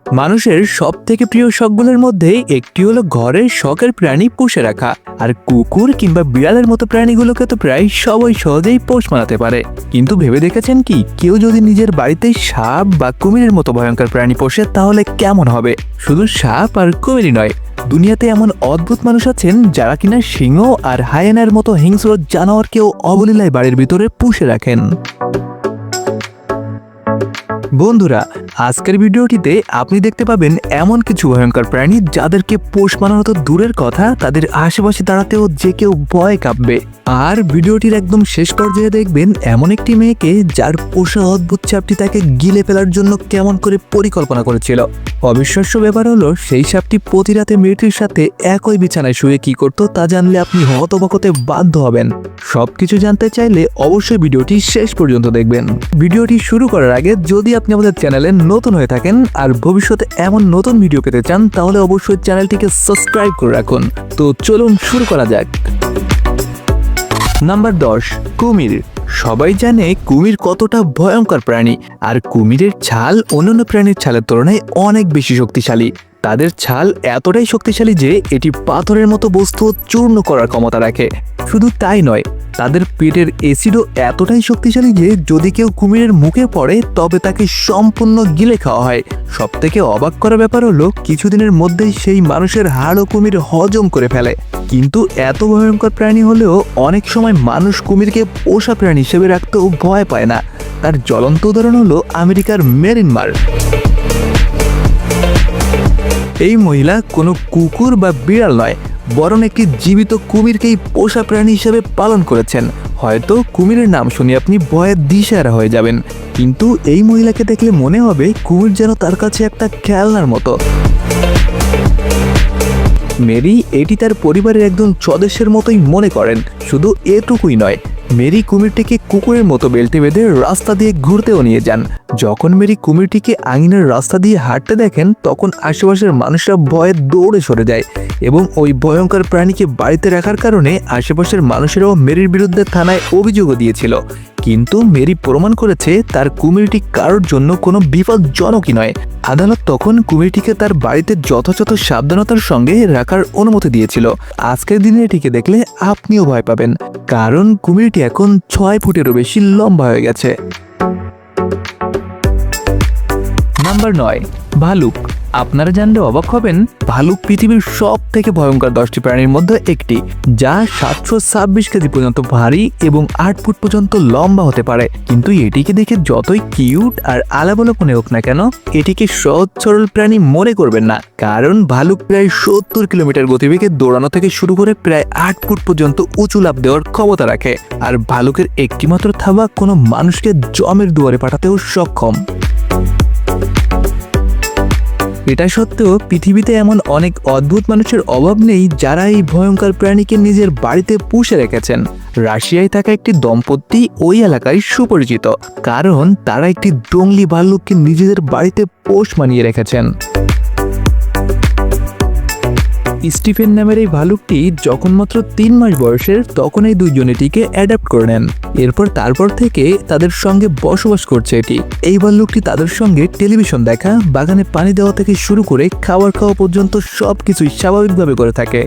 মানুষের সবথেকে প্রিয় শখগুলোর মধ্যে একটি হলো ঘরের শখের প্রাণী পুষে রাখা। আর কুকুর কিংবা বিড়ালের মতো প্রাণীগুলোকে তো প্রায় সবাই সহজেই পোষ মানাতে পারে। কিন্তু ভেবে দেখেছেন কি, কেউ যদি নিজের বাড়িতে সাপ বা কুমিরের মতো ভয়ঙ্কর প্রাণী পোষে তাহলে কেমন হবে? শুধু সাপ আর কুমিরই নয়, দুনিয়াতে এমন অদ্ভুত মানুষ আছেন যারা কিনা সিংহ আর হায়েনার মতো হিংস্র জানোয়ারকেও অবলীলায় বাড়ির ভিতরে পুষে রাখেন। বন্ধুরা, আজকের ভিডিওটিতে আপনি দেখতে পাবেন এমন কিছু ভয়ঙ্কর প্রাণী যাদেরকে পোষ মানানো তো দূরের কথা, তাদের আশেপাশে দাঁড়াতেও যে কেউ ভয় কাঁপবে। আর ভিডিওটির একদম শেষ পর্যায়ে দেখবেন এমন একটি মেয়েকে যার পোষা অদ্ভুত সাপটি তাকে গিলে ফেলার জন্য কেমন করে পরিকল্পনা করেছিল। অবিশ্বাস্য ব্যাপার হলো, সেই সাপটি প্রতি রাতে মেয়েটির সাথে একই বিছানায় শুয়ে কি করত তা জানলে আপনি হতবাক হতে বাধ্য হবেন। সবকিছু জানতে চাইলে অবশ্যই ভিডিওটি শেষ পর্যন্ত দেখবেন। ভিডিওটি শুরু করার আগে যদি আপনি আমাদের চ্যানেলে নতুন হয়ে থাকেন আর ভবিষ্যতে এমন নতুন ভিডিও পেতে চান তাহলে অবশ্যই চ্যানেলটিকে সাবস্ক্রাইব করে রাখুন। তো চলুন শুরু করা যাক। নাম্বার 10, কুমির। সবাই জানে কুমির কতটা ভয়ঙ্কর প্রাণী, আর কুমিরের ছাল অন্যান্য প্রাণীর ছালের তুলনায় অনেক বেশি শক্তিশালী। তাদের ছাল এতটাই শক্তিশালী যে এটি পাথরের মতো বস্তু চূর্ণ করার ক্ষমতা রাখে। শুধু তাই নয়, তাদের পেটের অ্যাসিডও এতটাই শক্তিশালী যে যদি কেউ কুমিরের মুখে পড়ে তবে তাকে সম্পূর্ণ গিলে খাওয়া হয়। সবথেকে অবাক করার ব্যাপার হলো, কিছুদিনের মধ্যেই সেই মানুষের হাড় ও কুমির হজম করে ফেলে। কিন্তু এত ভয়ঙ্কর প্রাণী হলেও অনেক সময় মানুষ কুমিরকে পোষা প্রাণী হিসেবে রাখতেও ভয় পায় না। তার জ্বলন্ত উদাহরণ হলো আমেরিকার মেরিনমার। এই মহিলা কোনো কুকুর বা বিড়াল নয়, বরং একটি জীবিত কুমিরকেই পোষা প্রাণী হিসেবে পালন করেছেন। হয়তো কুমিরের নাম শুনে আপনি ভয়ে দিশেহারা হয়ে যাবেন, কিন্তু এই মহিলাকে দেখলে মনে হবে কুমির যেন তার কাছে একটা খেলনার মতো। মেরি এটি তার পরিবারের একজন সদস্যের মতোই মনে করেন। শুধু এটুকুই নয়, মেরি কুমিরটিকে কুকুরের মতো বেল্টে বেঁধে রাস্তা দিয়ে ঘুরতেও নিয়ে যান। যখন মেরি কুমিরটিকে আঙিনার রাস্তা দিয়ে হাঁটতে দেখেন তখন আশেপাশের মানুষরা ভয়ে দৌড়ে সরে যায়, এবং ওই ভয়ঙ্কর প্রাণীকে বাড়িতে রাখার কারণে আশেপাশের মানুষেরাও মেরির বিরুদ্ধে থানায় অভিযোগও দিয়েছিল। কিন্তু মেরি প্রমাণ করেছে তার কুমিরটি কারোর জন্য কোনো বিপজ্জনকই নয়। আদালত তখন কুমিরটিকে তার বাড়িতে যথাযথ সাবধানতার সঙ্গে রাখার অনুমতি দিয়েছিল। আজকের দিনে এটিকে দেখলে আপনিও ভয় পাবেন, কারণ কুমিরটি এখন 6 ফুটেরও বেশি লম্বা হয়ে গেছে। নাম্বার 9, ভালুক। আপনারা জানলে অবাক হবেন, ভালুক পৃথিবীর সব থেকে ভয়ঙ্কর 10টি প্রাণীর মধ্যে একটি, যা 726 কেজি পর্যন্ত ভারী এবং 8 ফুট পর্যন্ত লম্বা হতে পারে। কিন্তু এটিকে দেখে যতই কিউট আর আলাবলো মনে হোক না কেন, এটিকে সহজ সরল প্রাণী মনে করবেন না, কারণ ভালুক প্রায় 70 কিলোমিটার গতিবেগে দৌড়ানো থেকে শুরু করে প্রায় 8 ফুট পর্যন্ত উঁচু লাফ দেওয়ার ক্ষমতা রাখে। আর ভালুকের একটিমাত্র থাবা কোনো মানুষকে জমের দুয়ারে পাঠাতেও সক্ষম। এটা সত্ত্বেও পৃথিবীতে এমন অনেক অদ্ভুত মানুষের অভাব নেই যারা এই ভয়ঙ্কর প্রাণীকে নিজের বাড়িতে পুষে রেখেছেন। রাশিয়ায় থাকা একটি দম্পতি ওই এলাকায় সুপরিচিত, কারণ তারা একটি জংলি ভাল্লুককে নিজেদের বাড়িতে পোষ মানিয়ে রেখেছেন। স্টিফেন নামের এই ভালুকটি যখন মাত্র 3 মাস বয়সের তখন এই দুইজন এটিকে অ্যাডাপ্ট করে নেন। তারপর থেকে তাদের সঙ্গে বসবাস করছে এটি। এই ভাল্লুকটি তাদের সঙ্গে টেলিভিশন দেখা, বাগানে পানি দেওয়া থেকে শুরু করে খাবার খাওয়া পর্যন্ত সবকিছুই স্বাভাবিকভাবে করে থাকে।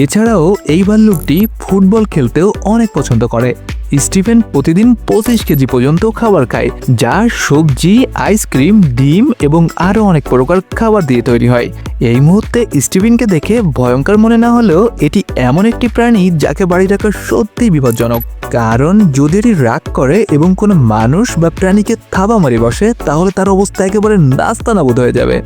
এছাড়াও এই ভাল্লুকটি ফুটবল খেলতেও অনেক পছন্দ করে। স্টিফেন প্রতিদিন 25 কেজি পর্যন্ত খাবার খায়, যা সবজি, আইসক্রিম, ডিম এবং আরও অনেক প্রকার খাবার দিয়ে তৈরি হয়। এই মুহূর্তে স্টিফেনকে দেখে ভয়ঙ্কর মনে না হলেও এটি এমন একটি প্রাণী যাকে বাড়ি রাখা সত্যিই বিপজ্জনক, কারণ যদি এটি রাগ করে এবং কোনো মানুষ বা প্রাণীকে থাবা মারি বসে তাহলে তার অবস্থা একেবারে নাস্তানাবুদ হয়ে যাবে।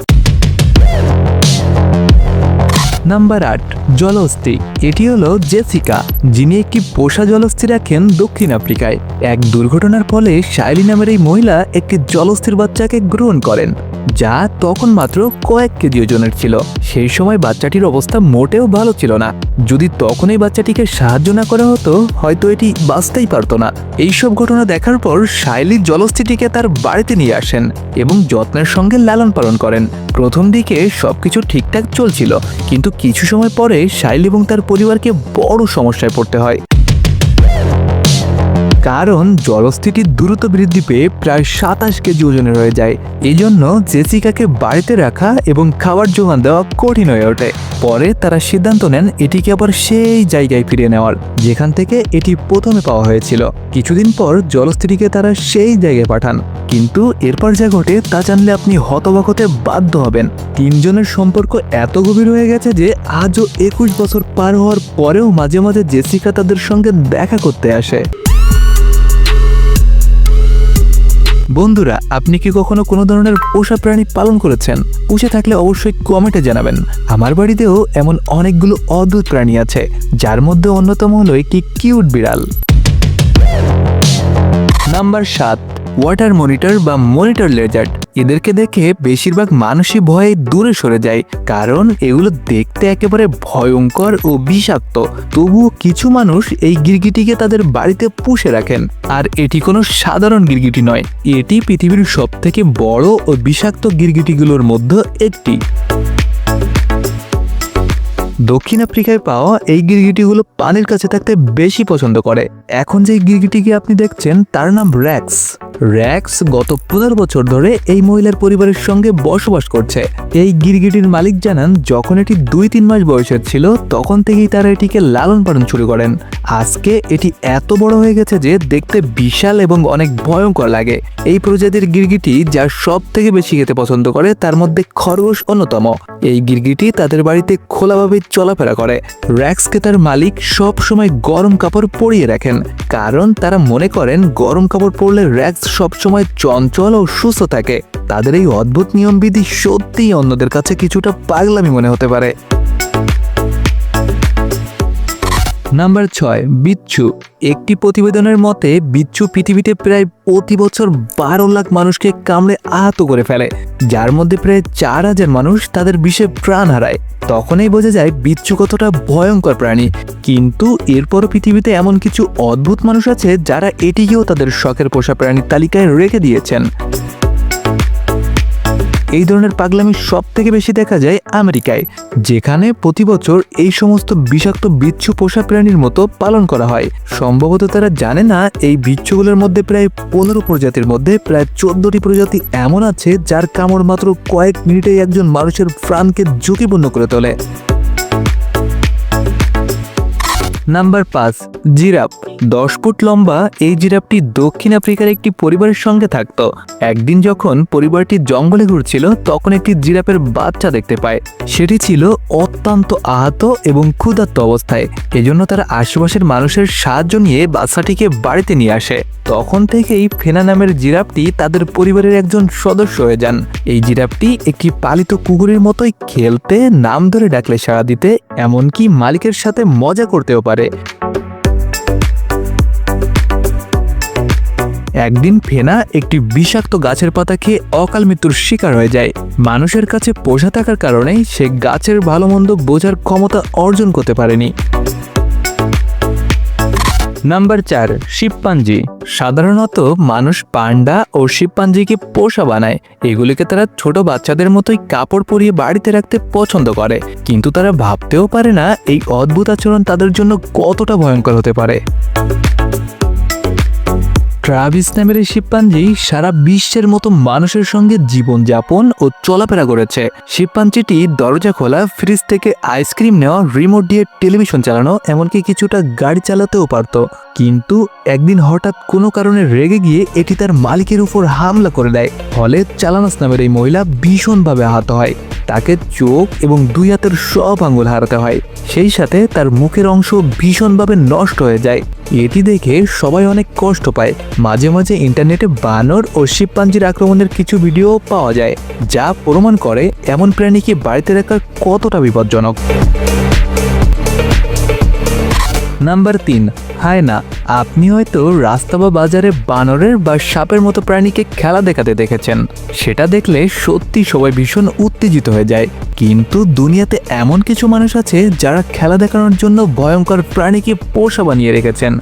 নাম্বার 8, জলহস্তী। এটি হলো জেসিকা, যিনি একটি পোষা জলহস্তী রাখেন দক্ষিণ আফ্রিকায়। এক দুর্ঘটনার ফলে শাইলি নামের এই মহিলা একটি জলহস্তীর বাচ্চাকে গ্রহণ করেন, যা তখন মাত্র কয়েক কেজি ওজনের ছিল। সেই সময় বাচ্চাটির অবস্থা মোটেও ভালো ছিল না। যদি তখন এই বাচ্চাটিকে সাহায্য না করা হতো হয়তো এটি বাঁচতেই পারতো না। এইসব ঘটনা দেখার পর শাইলি জলহস্তীটিকে তার বাড়িতে নিয়ে আসেন এবং যত্নের সঙ্গে লালন পালন করেন। প্রথম দিকে সবকিছু ঠিকঠাক চলছিল, কিন্তু কিছু সময় পরে শাইলি এবং তার পরিবারকে বড় সমস্যায় পড়তে হয়। কারণ জলস্থিতি দ্রুত বৃদ্ধি পেয়ে প্রায় 27 কেজি ওজনের হয়ে যায়। এই জন্য জেসিকাকে বাড়িতে রাখা এবং খাবার জোগান দেওয়া কঠিন হয়ে ওঠে। পরে তারা সিদ্ধান্ত নেন এটিকে আবার সেই জায়গায় ফিরিয়ে নেওয়ার যেখান থেকে এটি প্রথমে পাওয়া হয়েছিল। কিছুদিন পর জলস্থিতিকে তারা সেই জায়গায় পাঠান, কিন্তু এরপর যা ঘটে তা জানলে আপনি হতবাক হতে বাধ্য হবেন। তিনজনের সম্পর্ক এত গভীর হয়ে গেছে যে আজও 21 বছর পার হওয়ার পরেও মাঝে মাঝে জেসিকা তাদের সঙ্গে দেখা করতে আসে। বন্ধুরা, আপনি কি কখনো কোনো ধরনের পোষা প্রাণী পালন করেছেন? পুষে থাকলে অবশ্যই কমেন্টে জানাবেন। আমার বাড়িতেও এমন অনেকগুলো অদ্ভুত প্রাণী আছে, যার মধ্যে অন্যতম হলো একটি কিউট বিড়াল। নাম্বার 7, ওয়াটার মনিটর বা মনিটর লেজার্ড। এদেরকে দেখে বেশিরভাগ মানুষই ভয়ে দূরে সরে যায়, কারণ এগুলো দেখতে একেবারে ভয়ঙ্কর ও বিষাক্ত। তবুও কিছু মানুষ এই গিরগিটিকে তাদের বাড়িতে পুষে রাখেন। আর এটি কোনো সাধারণ গিরগিটি নয়, এটি পৃথিবীর সবথেকে বড় ও বিষাক্ত গিরগিটিগুলোর মধ্যে একটি। দক্ষিণ আফ্রিকায় পাওয়া এই গিরগিটিগুলো পানির কাছে থাকতে বেশি পছন্দ করে। এখন যে গিরগিটিকে আপনি দেখছেন তার নাম র্যাক্স। র্যাক্স গত 15 বছর ধরে এই মহিলার পরিবারের সঙ্গে বসবাস করছে। এই গিরগিটির মালিক জানান, যখন এটি 2-3 মাস বয়সের ছিল তখন থেকেই তারা এটিকে লালন পালন শুরু করেন। আজকে এটি এত বড় হয়ে গেছে যে দেখতে বিশাল এবং অনেক ভয়ঙ্কর লাগে। এই প্রজাতির গিরগিটি যা সব থেকে বেশি খেতে পছন্দ করে তার মধ্যে খরগোশ অন্যতম। এই গিরগিটি তাদের বাড়িতে খোলাভাবে চলাফেরা করে। র্যাক্সকে তার মালিক সব সময় গরম কাপড় পরিয়ে রাখেন, কারণ তারা মনে করেন গরম কাপড় পরলে র্যাক্স সবসময় চঞ্চল ও সুস্থ থাকে। তাদের এই অদ্ভুত নিয়মবিধি সত্যিই অন্যদের কাছে কিছুটা পাগলামি মনে হতে পারে। নাম্বার 6, বিচ্ছু। একটি প্রতিবেদনের মতে বিচ্ছু পৃথিবীতে প্রায় প্রতি বছর 12 লাখ মানুষকে কামড়ে আহত করে ফেলে, যার মধ্যে প্রায় 4000 মানুষ তাদের বিষে প্রাণ হারায়। তখনই বোঝা যায় বিচ্ছু কতটা ভয়ঙ্কর প্রাণী। কিন্তু এরপরও পৃথিবীতে এমন কিছু অদ্ভুত মানুষ আছে যারা এটিকেও তাদের শখের পোষা প্রাণীর তালিকায় রেখে দিয়েছেন। এই ধরনের পাগলামি সব থেকে বেশি দেখা যায় আমেরিকায়, যেখানে প্রতি বছর এই সমস্ত বিষাক্ত বিচ্ছু পোষা প্রাণীর মতো পালন করা হয়। সম্ভবত তারা জানে না এই বিচ্ছুগুলোর মধ্যে প্রায় 15 প্রজাতির মধ্যে প্রায় 14টি প্রজাতি এমন আছে যার কামড় মাত্র কয়েক মিনিটেই একজন মানুষের প্রাণকে ঝুঁকিপূর্ণ করে তোলে। Number 5, giraffe. 10 ফুট লম্বা এই জিরাফটি দক্ষিণ আফ্রিকার একটি পরিবারের সঙ্গে থাকত। একদিন যখন পরিবারটি জঙ্গলে ঘুরছিল তখন একটি জিরাফের বাচ্চা দেখতে পায়। সেটি ছিল অত্যন্ত আহত এবং ক্ষুধার্ত অবস্থায়। এজন্য তারা আশেপাশের মানুষের সাহায্য নিয়ে বাচ্চাটিকে বাড়িতে নিয়ে আসে। তখন থেকেই ফেনা নামের জিরাফটি তাদের পরিবারের একজন সদস্য হয়ে যান। এই জিরাফটি একটি পালিত কুকুরের মতোই খেলতে, নাম ধরে ডাকলে সাড়া দিতে, এমনকি মালিকের সাথে মজা করতেও পারে। একদিন ফেনা একটি বিষাক্ত গাছের পাতা খেয়ে অকাল মৃত্যুর শিকার হয়ে যায়। মানুষের কাছে পোষা থাকার কারণেই সে গাছের ভালো মন্দ বোঝার ক্ষমতা অর্জন করতে পারেনি। Number 4, chimpanzee. সাধারণত মানুষ পান্ডা ও শিম্পাঞ্জিকে পোষা বানায়। এগুলিকে তারা ছোট বাচ্চাদের মতোই কাপড় পরিয়ে বাড়িতে রাখতে পছন্দ করে, কিন্তু তারা ভাবতেও পারে না এই অদ্ভুত আচরণ তাদের জন্য কতটা ভয়ঙ্কর হতে পারে। ট্রাভিস নামের এই শিম্পাঞ্জি সারা বিশ্বের মতো মানুষের সঙ্গে জীবনযাপন ও চলাফেরা করেছে। শিম্পাঞ্জিটি দরজা খোলা, ফ্রিজ থেকে আইসক্রিম নেওয়া, রিমোট দিয়ে টেলিভিশন চালানো, এমনকি কিছুটা গাড়ি চালাতেও পারত। কিন্তু একদিন হঠাৎ কোনো কারণে রেগে গিয়ে এটি তার মালিকের উপর হামলা করে দেয়। ফলে চালানাস নামের এই মহিলা ভীষণভাবে আহত হয়। তাকে চোখ এবং 2 হাতের সব আঙ্গুল হারাতে হয়। সেই সাথে তার মুখের অংশ ভীষণভাবে নষ্ট হয়ে যায়। এটি দেখে সবাই অনেক কষ্ট পায়। মাঝে মাঝে ইন্টারনেটে বানর ও শিম্পাঞ্জির আক্রমণের কিছু ভিডিও পাওয়া যায়, যা প্রমাণ করে এমন প্রাণীকে বাড়িতে রাখা কতটা বিপজ্জনক। নাম্বার 3, হায়না। আপনি হয়তো রাস্তা বা বাজারে বানরের বা সাপের মতো প্রাণীকে খেলা দেখাতে দেখেছেন। সেটা দেখলে সত্যি সবাই ভীষণ উত্তেজিত হয়ে যায়। কিন্তু দুনিয়াতে এমন কিছু মানুষ আছে যারা খেলা দেখানোর জন্য ভয়ঙ্কর প্রাণীকে পোষা বানিয়ে রেখেছেন।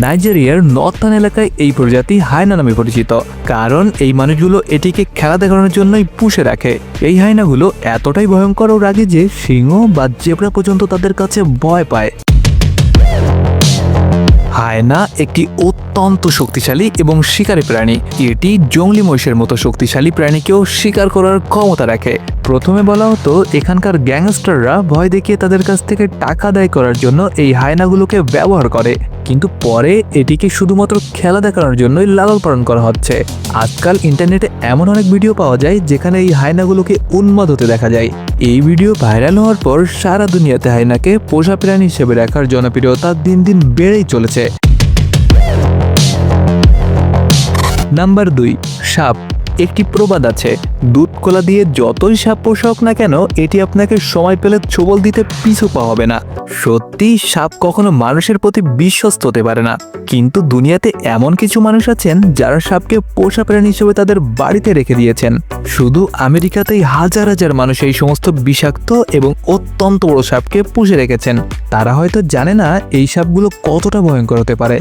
নাইজেরিয়ার নর্থার্ন এলাকায় এই প্রজাতি হায়না নামে পরিচিত, কারণ এই মানুষগুলো এটিকে খেলা দেখানোর জন্যই পুষে রাখে। এই হায়নাগুলো এতটাই ভয়ঙ্কর ও রাগী যে সিংহ বা জেব্রা পর্যন্ত তাদের কাছে ভয় পায়। হায়না একটি অত্যন্ত শক্তিশালী এবং শিকারী প্রাণী। এটি জংলি মহিষের মতো শক্তিশালী প্রাণীকেও শিকার করার ক্ষমতা রাখে। প্রথমে বলা হতো এখানকার গ্যাংস্টাররা ভয় দেখিয়ে তাদের কাছ থেকে টাকা আদায় করার জন্য এই হায়নাগুলোকে ব্যবহার করে, কিন্তু পরে এটিকে শুধুমাত্র খেলা দেখানোর জন্যই লালন পালন করা হচ্ছে। আজকাল ইন্টারনেটে এমন অনেক ভিডিও পাওয়া যায় যেখানে এই হায়নাগুলোকে উন্মাদ হতে দেখা যায়। এই ভিডিও ভাইরাল হওয়ার পর সারা দুনিয়াতে হায়নাকে পোষা প্রাণী হিসেবে রাখার জনপ্রিয়তা দিন দিন বেড়েই চলেছে। নাম্বার 2, সাপ। একটি প্রবাদ আছে, দুধ কলা দিয়ে যতই সাপ পোষা হোক না কেন, এটি আপনাকে সময় পেলে ছোবল দিতে পিছু পা হবে না। সত্যি সাপ কখনো মানুষের প্রতি বিশ্বস্ত হতে পারে না, কিন্তু দুনিয়াতে এমন কিছু মানুষ আছেন যারা সাপকে পোষা প্রাণী হিসেবে তাদের বাড়িতে রেখে দিয়েছেন। শুধু আমেরিকাতেই হাজার হাজার মানুষ এই সমস্ত বিষাক্ত এবং অত্যন্ত বড় সাপকে পুষে রেখেছেন। তারা হয়তো জানে না এই সাপগুলো কতটা ভয়ঙ্কর হতে পারে।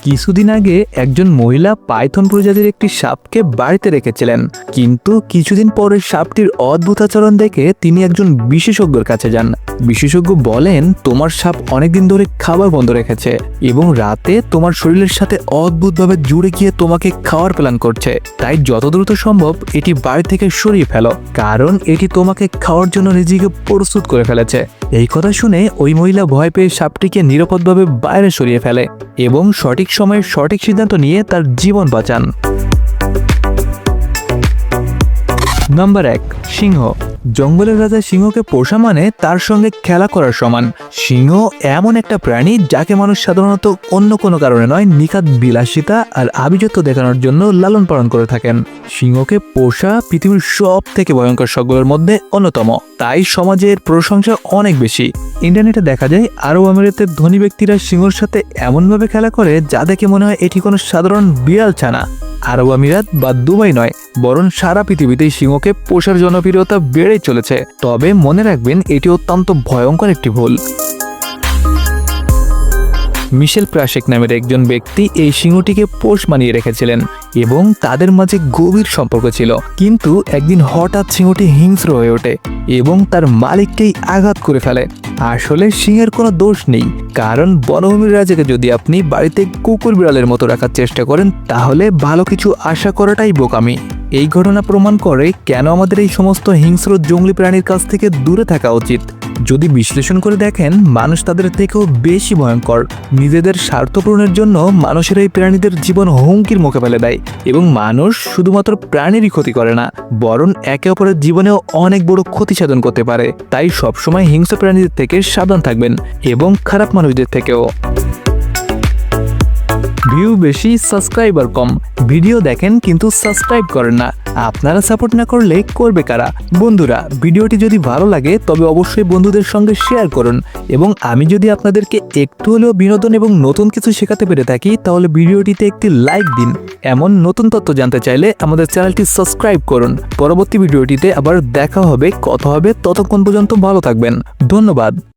কিছুদিন আগে একজন মহিলা পাইথন প্রজাতির একটি সাপকে বাড়িতে রেখেছিলেন, কিন্তু কিছুদিন পরে সাপটির অদ্ভুত আচরণ দেখে তিনি একজন বিশেষজ্ঞের কাছে যান। বিশেষজ্ঞ বলেন, তোমার সাপ অনেকদিন ধরে খাবার বন্ধ রেখেছে এবং রাতে তোমার শরীরের সাথে অদ্ভুতভাবে জুড়ে গিয়ে তোমাকে খাওয়ার প্ল্যান করছে। তাই যত দ্রুত সম্ভব এটি বাড়ি থেকে সরিয়ে ফেলো, কারণ এটি তোমাকে খাওয়ার জন্য নিজেকে প্রস্তুত করে ফেলেছে। এই কথা শুনে ওই মহিলা ভয় পেয়ে সাপটিকে নিরাপদভাবে বাইরে সরিয়ে ফেলে এবং সঠিক সময়ে সঠিক সিদ্ধান্ত নিয়ে তার জীবন বাঁচান। নাম্বার 1, সিংহ। জঙ্গলের রাজা সিংহকে পোষা মানে তার সঙ্গে খেলা করার সমান। সিংহ এমন একটা প্রাণী যাকে মানুষ সাধারণত অন্য কোনো কারণে নয়, নিখাত বিলাসিতা আর আভিজাত্য দেখানোর জন্য লালন পালন করে থাকেন। সিংহকে পোষা পৃথিবীর সব থেকে ভয়ঙ্কর শখগুলোর মধ্যে অন্যতম, তাই সমাজের প্রশংসা অনেক বেশি। ইন্টারনেটে দেখা যায় আরব আমিরাতের ধনী ব্যক্তিরা সিংহর সাথে এমনভাবে খেলা করে যা দেখে মনে হয় এটি কোনো সাধারণ বিড়াল ছানা। আরব আমিরাত বা দুবাই নয়, বরং সারা পৃথিবীতেই সিংহকে পোষার জনপ্রিয়তা বেড়েই চলেছে। তবে মনে রাখবেন, এটি অত্যন্ত ভয়ঙ্কর একটি ভুল। মিশেল প্রাশেক নামের একজন ব্যক্তি এই সিংহটিকে পোষ মানিয়ে রেখেছিলেন এবং তাদের মাঝে গভীর সম্পর্ক ছিল, কিন্তু একদিন হঠাৎ সিংহটি হিংস্র হয়ে ওঠে এবং তার মালিককেই আঘাত করে ফেলে। আসলে সিংহের কোনো দোষ নেই, কারণ বনভূমির রাজাকে যদি আপনি বাড়িতে কুকুর বিড়ালের মতো রাখার চেষ্টা করেন তাহলে ভালো কিছু আশা করাটাই বোকামি। এই ঘটনা প্রমাণ করে কেন আমাদের এই সমস্ত হিংস্র জঙ্গলি প্রাণীর কাছ থেকে দূরে থাকা উচিত। যদি বিশ্লেষণ করে দেখেন, মানুষ তাদের থেকেও বেশি ভয়ঙ্কর। নিজেদের স্বার্থ পূরণের জন্য মানুষের এই প্রাণীদের জীবন হুমকির মুখে ফেলে দেয় এবং মানুষ শুধুমাত্র প্রাণীরই ক্ষতি করে না, বরং একে অপরের জীবনেও অনেক বড় ক্ষতি সাধন করতে পারে। তাই সবসময় হিংস্র প্রাণীদের থেকে সাবধান থাকবেন এবং খারাপ মানুষদের থেকেও। ভিউ বেশি, সাবস্ক্রাইবার কম। ভিডিও দেখেন কিন্তু সাবস্ক্রাইব করেন না। আপনারা সাপোর্ট না করলে করবে কারা? বন্ধুরা, ভিডিওটি যদি ভালো লাগে তবে অবশ্যই বন্ধুদের সঙ্গে শেয়ার করুন এবং আমি যদি আপনাদেরকে একটু হলেও বিনোদন এবং নতুন কিছু শেখাতে পেরে থাকি তাহলে ভিডিওটিতে একটি লাইক দিন। এমন নতুন তথ্য জানতে চাইলে আমাদের চ্যানেলটি সাবস্ক্রাইব করুন। পরবর্তী ভিডিওটিতে আবার দেখা হবে, কথা হবে। ততক্ষণ পর্যন্ত ভালো থাকবেন। ধন্যবাদ।